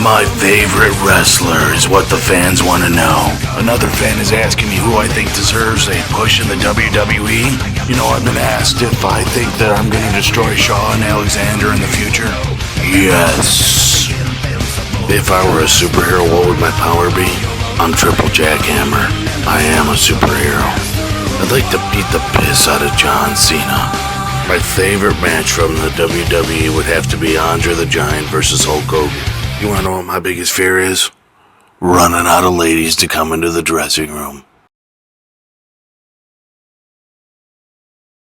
my favorite wrestler is what the fans want to know. Another fan is asking me who I think deserves a push in the WWE. You know, I've been asked if I think that I'm going to destroy Shaw and Alexander in the future. Yes. If I were a superhero, what would my power be? I'm Triple Jackhammer. I am a superhero. I'd like to beat the piss out of John Cena. My favorite match from the WWE would have to be Andre the Giant versus Hulk Hogan. You wanna know what my biggest fear is? Running out of ladies to come into the dressing room.